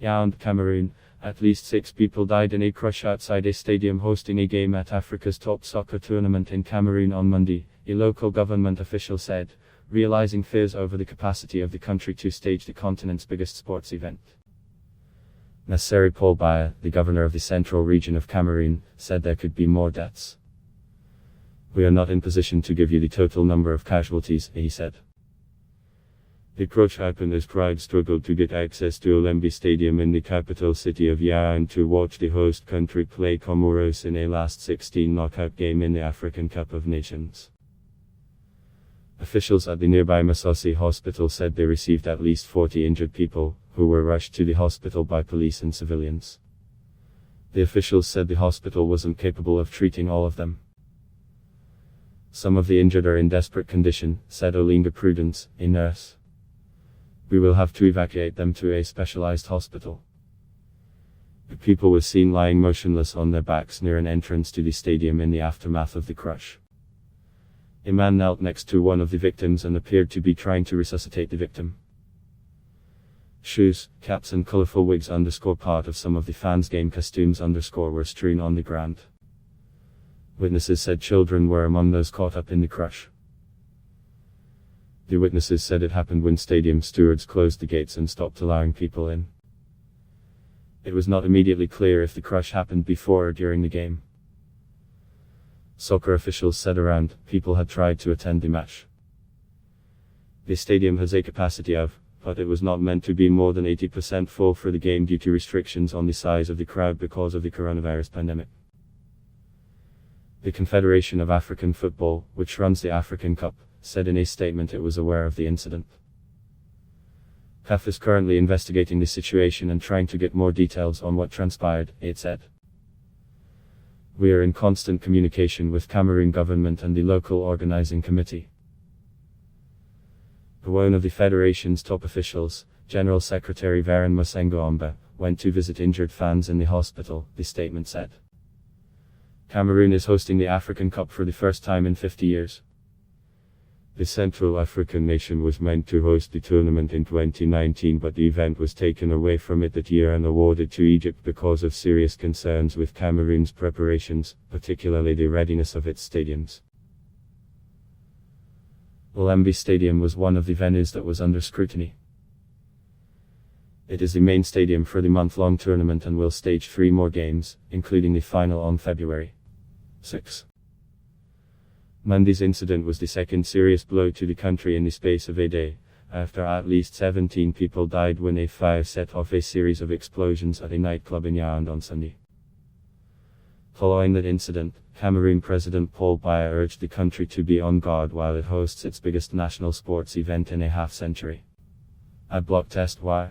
Yaounde, Cameroon. At least 6 people died in a crush outside a stadium hosting a game at Africa's top soccer tournament in Cameroon on Monday, a local government official said, realizing fears over the capacity of the country to stage the continent's biggest sports event. Nasseri Paul Biya, the governor of the central region of Cameroon, said there could be more deaths. "We are not in position to give you the total number of casualties," he said. The crush happened as crowds struggled to get access to YAOUNDE Stadium in the capital city of Yaounde to watch the host country play Comoros in a last 16 knockout game in the African Cup of Nations. Officials at the nearby Massassy hospital said they received at least 40 injured people, who were rushed to the hospital by police and civilians. The officials said the hospital wasn't capable of treating all of them. "Some of the injured are in desperate condition," said Olinga Prudence, a nurse. "We will have to evacuate them to a specialized hospital." The people were seen lying motionless on their backs near an entrance to the stadium in the aftermath of the crush. A man knelt next to one of the victims and appeared to be trying to resuscitate the victim. Shoes, caps and colorful wigs part of some of the fans' game costumes were strewn on the ground. Witnesses said children were among those caught up in the crush. The witnesses said it happened when stadium stewards closed the gates and stopped allowing people in. It was not immediately clear if the crush happened before or during the game. Soccer officials said around people had tried to attend the match. The stadium has a capacity of, but it was not meant to be more than 80% full for the game due to restrictions on the size of the crowd because of the coronavirus pandemic. The Confederation of African Football, which runs the African Cup, said in a statement it was aware of the incident. CAF is currently investigating the situation and trying to get more details on what transpired, it said. "We are in constant communication with Cameroon government and the local organizing committee." One of the federation's top officials, General Secretary Veron Mosengo-Omba, went to visit injured fans in the hospital, the statement said. Cameroon is hosting the African Cup for the first time in 50 years. The Central African nation was meant to host the tournament in 2019, but the event was taken away from it that year and awarded to Egypt because of serious concerns with Cameroon's preparations, particularly the readiness of its stadiums. YAOUNDE Stadium was one of the venues that was under scrutiny. It is the main stadium for the month-long tournament and will stage 3 more games, including the final on February 6. Monday's incident was the second serious blow to the country in the space of a day, after at least 17 people died when a fire set off a series of explosions at a nightclub in Yaounde on Sunday. Following that incident, Cameroon President Paul Biya urged the country to be on guard while it hosts its biggest national sports event in a half-century. At Block Test Y.